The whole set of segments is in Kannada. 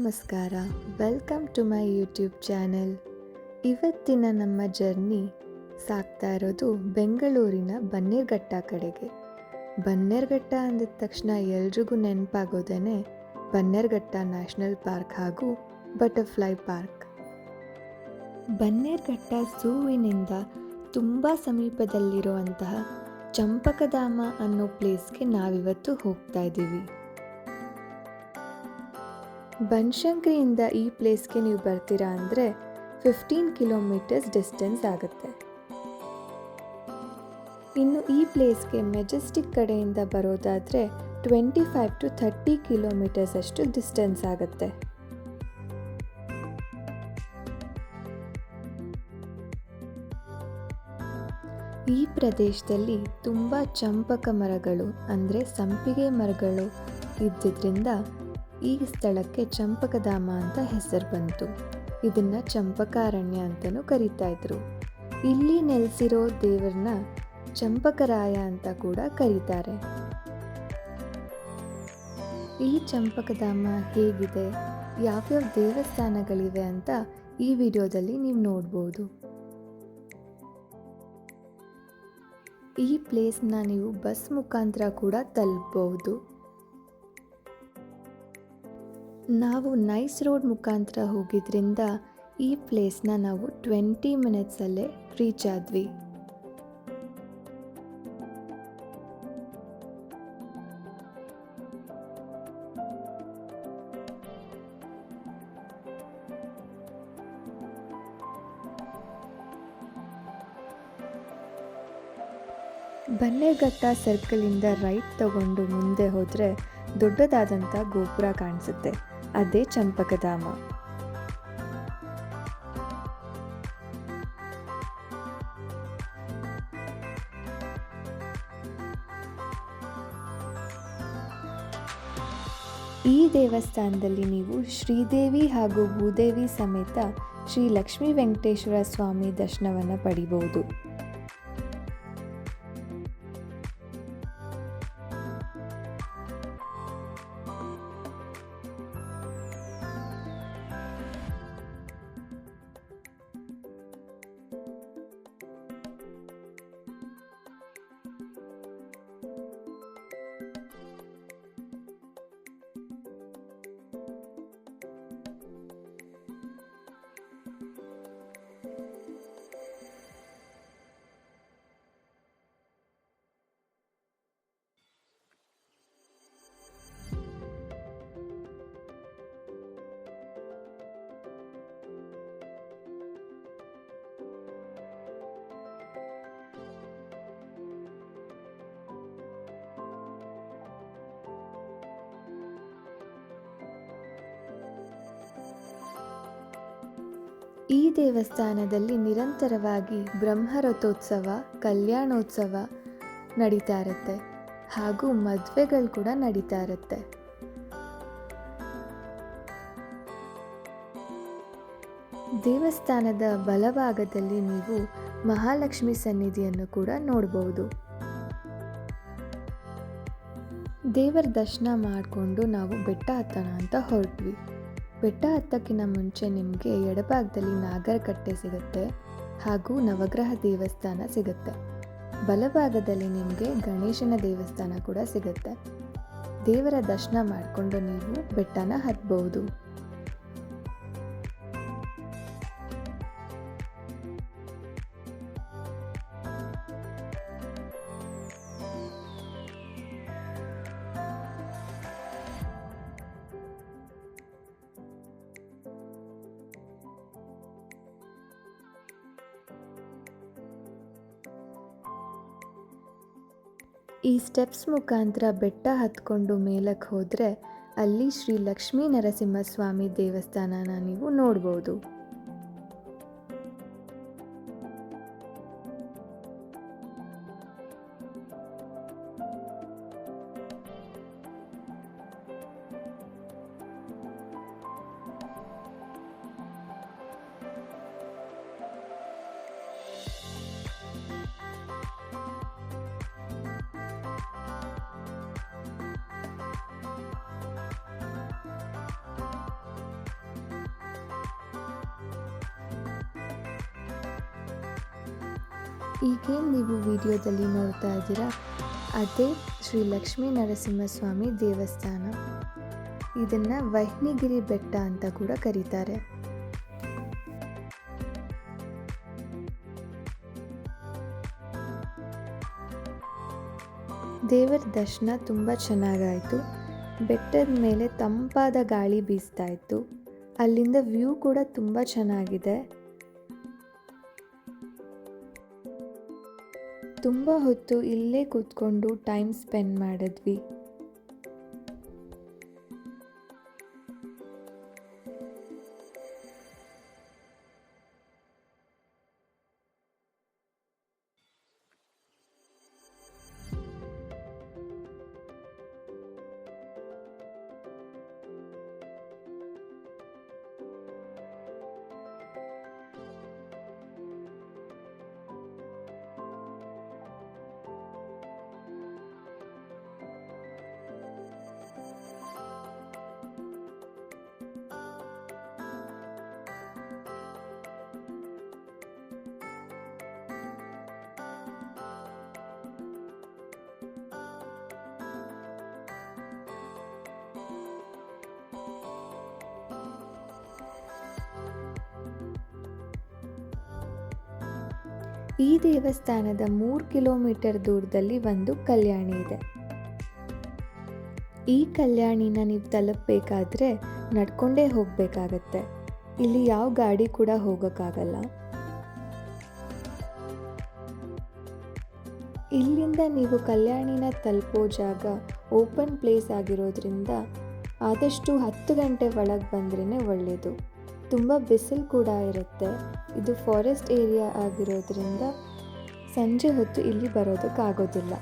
ನಮಸ್ಕಾರ, welcome to my YouTube channel. ಇವತ್ತಿನ ನಮ್ಮ ಜರ್ನಿ ಸಾಗ್ತಾ ಇರೋದು ಬೆಂಗಳೂರಿನ ಬನ್ನೇರುಘಟ್ಟ ಕಡೆಗೆ. ಬನ್ನೇರುಘಟ್ಟ ಅಂದಿದ ತಕ್ಷಣ ಎಲ್ರಿಗೂ ನೆನಪಾಗೋದೇನೆ ಬನ್ನೇರುಘಟ್ಟ ನ್ಯಾಷನಲ್ ಪಾರ್ಕ್ ಹಾಗೂ ಬಟರ್ಫ್ಲೈ ಪಾರ್ಕ್. ಬನ್ನೇರುಘಟ್ಟ ಝೂವಿನಿಂದ ತುಂಬ ಸಮೀಪದಲ್ಲಿರುವಂತಹ ಚಂಪಕಧಾಮ ಅನ್ನೋ ಪ್ಲೇಸ್ಗೆ ನಾವಿವತ್ತು ಹೋಗ್ತಾ ಇದ್ದೀವಿ. ಬನಶಂಕರಿಯಿಂದ ಈ ಪ್ಲೇಸ್ಗೆ ನೀವು ಬರ್ತೀರಾ ಅಂದರೆ 15 ಕಿಲೋಮೀಟರ್ಸ್ ಡಿಸ್ಟೆನ್ಸ್ ಆಗುತ್ತೆ. ಇನ್ನು ಈ ಪ್ಲೇಸ್ಗೆ ಮೆಜೆಸ್ಟಿಕ್ ಕಡೆಯಿಂದ ಬರೋದಾದರೆ 25 to 30 ಕಿಲೋಮೀಟರ್ಸ್ ಅಷ್ಟು ಡಿಸ್ಟೆನ್ಸ್ ಆಗುತ್ತೆ. ಈ ಪ್ರದೇಶದಲ್ಲಿ ತುಂಬ ಚಂಪಕ ಮರಗಳು ಅಂದರೆ ಸಂಪಿಗೆ ಮರಗಳು ಇದ್ದಿದ್ದರಿಂದ ಈ ಸ್ಥಳಕ್ಕೆ ಚಂಪಕಧಾಮ ಅಂತ ಹೆಸರು ಬಂತು. ಇದನ್ನು ಚಂಪಕಾರಣ್ಯ ಅಂತಲೂ ಕರೀತಾ ಇದ್ರು. ಇಲ್ಲಿ ನೆಲೆಸಿರೋ ದೇವರನ್ನ ಚಂಪಕರಾಯ ಅಂತ ಕೂಡ ಕರೀತಾರೆ. ಈ ಚಂಪಕಧಾಮ ಹೇಗಿದೆ, ಯಾವ್ಯಾವ ದೇವಸ್ಥಾನಗಳಿವೆ ಅಂತ ಈ ವಿಡಿಯೋದಲ್ಲಿ ನೀವು ನೋಡ್ಬೋದು. ಈ ಪ್ಲೇಸ್ನ ನೀವು ಬಸ್ ಮುಖಾಂತರ ಕೂಡ ತಲುಪಬಹುದು. ನಾವು ನೈಸ್ ರೋಡ್ ಮುಖಾಂತರ ಹೋಗಿದ್ರಿಂದ ಈ ಪ್ಲೇಸ್ನ ನಾವು 20 ಮಿನಿಟ್ಸಲ್ಲೇ ರೀಚ್ ಆದ್ವಿ. ಬನ್ನೇರುಘಟ್ಟ ಸರ್ಕಲಿಂದ ರೈಟ್ ತಗೊಂಡು ಮುಂದೆ ಹೋದರೆ ದೊಡ್ಡದಾದಂಥ ಗೋಪುರ ಕಾಣಿಸುತ್ತೆ, ಅದೇ ಚಂಪಕಧಾಮ. ಈ ದೇವಸ್ಥಾನದಲ್ಲಿ ನೀವು ಶ್ರೀದೇವಿ ಹಾಗೂ ಭೂದೇವಿ ಸಮೇತ ಶ್ರೀ ಲಕ್ಷ್ಮೀ ವೆಂಕಟೇಶ್ವರ ಸ್ವಾಮಿ ದರ್ಶನವನ್ನು ಪಡಿಬಹುದು. ಈ ದೇವಸ್ಥಾನದಲ್ಲಿ ನಿರಂತರವಾಗಿ ಬ್ರಹ್ಮರಥೋತ್ಸವ, ಕಲ್ಯಾಣೋತ್ಸವ ನಡೀತಾ ಇರುತ್ತೆ ಹಾಗೂ ಮದುವೆಗಳು ಕೂಡ ನಡೀತಾ ಇರುತ್ತೆ. ದೇವಸ್ಥಾನದ ಬಲಭಾಗದಲ್ಲಿ ನೀವು ಮಹಾಲಕ್ಷ್ಮಿ ಸನ್ನಿಧಿಯನ್ನು ಕೂಡ ನೋಡಬಹುದು. ದೇವರ ದರ್ಶನ ಮಾಡಿಕೊಂಡು ನಾವು ಬೆಟ್ಟ ಹತ್ತೋಣ ಅಂತ ಹೊರಟ್ವಿ. ಬೆಟ್ಟ ಹತ್ತಕ್ಕಿಂತ ಮುಂಚೆ ನಿಮಗೆ ಎಡಭಾಗದಲ್ಲಿ ನಾಗರಕಟ್ಟೆ ಸಿಗುತ್ತೆ ಹಾಗೂ ನವಗ್ರಹ ದೇವಸ್ಥಾನ ಸಿಗುತ್ತೆ. ಬಲಭಾಗದಲ್ಲಿ ನಿಮಗೆ ಗಣೇಶನ ದೇವಸ್ಥಾನ ಕೂಡ ಸಿಗುತ್ತೆ. ದೇವರ ದರ್ಶನ ಮಾಡಿಕೊಂಡು ನೀವು ಬೆಟ್ಟನ ಹತ್ತಬಹುದು. ಈ ಸ್ಟೆಪ್ಸ್ ಮುಖಾಂತರ ಬೆಟ್ಟ ಹತ್ಕೊಂಡು ಮೇಲಕ್ಕೆ ಹೋದರೆ ಅಲ್ಲಿ ಶ್ರೀ ಲಕ್ಷ್ಮೀ ನರಸಿಂಹಸ್ವಾಮಿ ದೇವಸ್ಥಾನನ ನೀವು ನೋಡ್ಬೋದು. ಈಗೇನು ನೀವು ವಿಡಿಯೋದಲ್ಲಿ ನೋಡ್ತಾ ಇದ್ದೀರಾ ಅದೇ ಶ್ರೀ ಲಕ್ಷ್ಮೀ ನರಸಿಂಹಸ್ವಾಮಿ ದೇವಸ್ಥಾನ. ಇದನ್ನು ವಹ್ನಿಗಿರಿ ಬೆಟ್ಟ ಅಂತ ಕೂಡ ಕರೀತಾರೆ. ದೇವರ ದರ್ಶನ ತುಂಬ ಚೆನ್ನಾಗಾಯಿತು. ಬೆಟ್ಟದ ಮೇಲೆ ತಂಪಾದ ಗಾಳಿ ಬೀಸ್ತಾ ಇತ್ತು. ಅಲ್ಲಿಂದ ವ್ಯೂ ಕೂಡ ತುಂಬ ಚೆನ್ನಾಗಿದೆ. ತುಂಬ ಹೊತ್ತು ಇಲ್ಲೇ ಕೂತ್ಕೊಂಡು ಟೈಮ್ ಸ್ಪೆಂಡ್ ಮಾಡಿದ್ವಿ. ಈ ದೇವಸ್ಥಾನದ 3 ಕಿಲೋಮೀಟರ್ ದೂರದಲ್ಲಿ ಒಂದು ಕಲ್ಯಾಣಿ ಇದೆ. ಈ ಕಲ್ಯಾಣಿನ ನೀವು ತಲುಪಬೇಕಾದ್ರೆ ನಡ್ಕೊಂಡೇ ಹೋಗಬೇಕಾಗತ್ತೆ. ಇಲ್ಲಿ ಯಾವ ಗಾಡಿ ಕೂಡ ಹೋಗೋಕ್ಕಾಗಲ್ಲ. ಇಲ್ಲಿಂದ ನೀವು ಕಲ್ಯಾಣಿನ ತಲುಪೋ ಜಾಗ ಓಪನ್ ಪ್ಲೇಸ್ ಆಗಿರೋದ್ರಿಂದ ಆದಷ್ಟು 10 ಗಂಟೆ ಒಳಗೆ ಬಂದ್ರೇ ಒಳ್ಳೆಯದು. ತುಂಬ ಬಿಸಿಲು ಕೂಡ ಇರುತ್ತೆ. ಇದು ಫಾರೆಸ್ಟ್ ಏರಿಯಾ ಆಗಿರೋದ್ರಿಂದ ಸಂಜೆ ಹೊತ್ತು ಇಲ್ಲಿ ಬರೋದಕ್ಕಾಗೋದಿಲ್ಲ.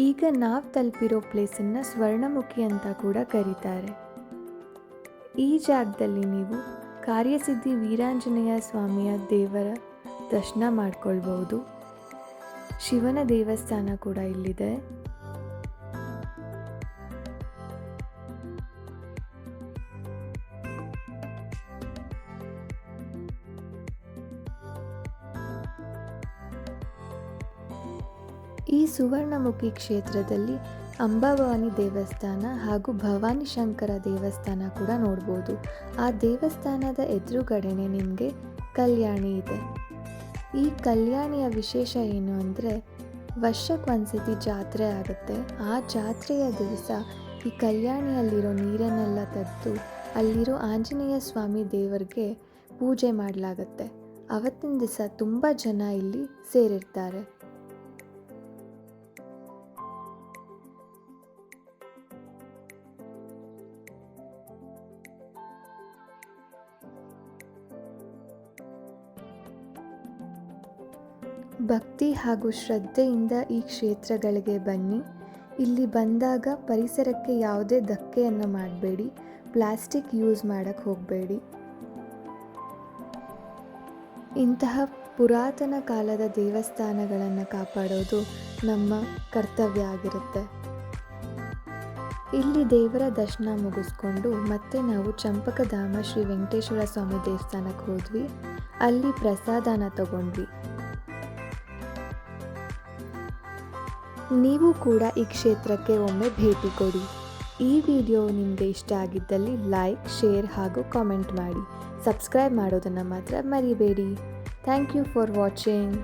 ಈಗ ನಾವು ತಲುಪಿರೋ ಪ್ಲೇಸನ್ನು ಸ್ವರ್ಣಮುಖಿ ಅಂತ ಕೂಡ ಕರೀತಾರೆ. ಈ ಜಾಗದಲ್ಲಿ ನೀವು ಕಾರ್ಯಸಿದ್ಧಿ ವೀರಾಂಜನೇಯ ಸ್ವಾಮಿಯ ದೇವರ ದರ್ಶನ ಮಾಡ್ಕೊಳ್ಬಹುದು. ಶಿವನ ದೇವಸ್ಥಾನ ಕೂಡ ಇಲ್ಲಿದೆ. ಈ ಸುವರ್ಣಮುಖಿ ಕ್ಷೇತ್ರದಲ್ಲಿ ಅಂಬಾಭವಾನಿ ದೇವಸ್ಥಾನ ಹಾಗೂ ಭವಾನಿ ಶಂಕರ ದೇವಸ್ಥಾನ ಕೂಡ ನೋಡ್ಬೋದು. ಆ ದೇವಸ್ಥಾನದ ಎದುರುಗಡೆನೆ ನಿಮಗೆ ಕಲ್ಯಾಣಿ ಇದೆ. ಈ ಕಲ್ಯಾಣಿಯ ವಿಶೇಷ ಏನು ಅಂದರೆ ವರ್ಷಕ್ಕೊಂದ್ಸತಿ ಜಾತ್ರೆ ಆಗುತ್ತೆ. ಆ ಜಾತ್ರೆಯ ದಿವಸ ಈ ಕಲ್ಯಾಣಿಯಲ್ಲಿರೋ ನೀರನ್ನೆಲ್ಲ ತೆಗೆದು ಅಲ್ಲಿರೋ ಆಂಜನೇಯ ಸ್ವಾಮಿ ದೇವರಿಗೆ ಪೂಜೆ ಮಾಡಲಾಗತ್ತೆ. ಅವತ್ತಿನ ದಿವಸ ತುಂಬ ಜನ ಇಲ್ಲಿ ಸೇರಿರ್ತಾರೆ. ಭಕ್ತಿ ಹಾಗೂ ಶ್ರದ್ಧೆಯಿಂದ ಈ ಕ್ಷೇತ್ರಗಳಿಗೆ ಬನ್ನಿ. ಇಲ್ಲಿ ಬಂದಾಗ ಪರಿಸರಕ್ಕೆ ಯಾವುದೇ ಧಕ್ಕೆಯನ್ನು ಮಾಡಬೇಡಿ, ಪ್ಲಾಸ್ಟಿಕ್ ಯೂಸ್ ಮಾಡೋಕ್ಕೆ ಹೋಗಬೇಡಿ. ಇಂತಹ ಪುರಾತನ ಕಾಲದ ದೇವಸ್ಥಾನಗಳನ್ನು ಕಾಪಾಡೋದು ನಮ್ಮ ಕರ್ತವ್ಯ ಆಗಿರುತ್ತೆ. ಇಲ್ಲಿ ದೇವರ ದರ್ಶನ ಮುಗಿಸ್ಕೊಂಡು ಮತ್ತೆ ನಾವು ಚಂಪಕಧಾಮ ಶ್ರೀ ವೆಂಕಟೇಶ್ವರ ಸ್ವಾಮಿ ದೇವಸ್ಥಾನಕ್ಕೆ ಹೋದ್ವಿ. ಅಲ್ಲಿ ಪ್ರಸಾದನ ತಗೊಂಡ್ವಿ. ನೀವು ಕೂಡ ಈ ಕ್ಷೇತ್ರಕ್ಕೆ ಒಮ್ಮೆ ಭೇಟಿ ಕೊಡಿ. ಈ ವಿಡಿಯೋ ನಿಮಗೆ ಇಷ್ಟ ಆಗಿದ್ದಲ್ಲಿ ಲೈಕ್, ಶೇರ್ ಹಾಗೂ ಕಾಮೆಂಟ್ ಮಾಡಿ. ಸಬ್ಸ್ಕ್ರೈಬ್ ಮಾಡೋದನ್ನು ಮಾತ್ರ ಮರಿಬೇಡಿ. Thank you for watching.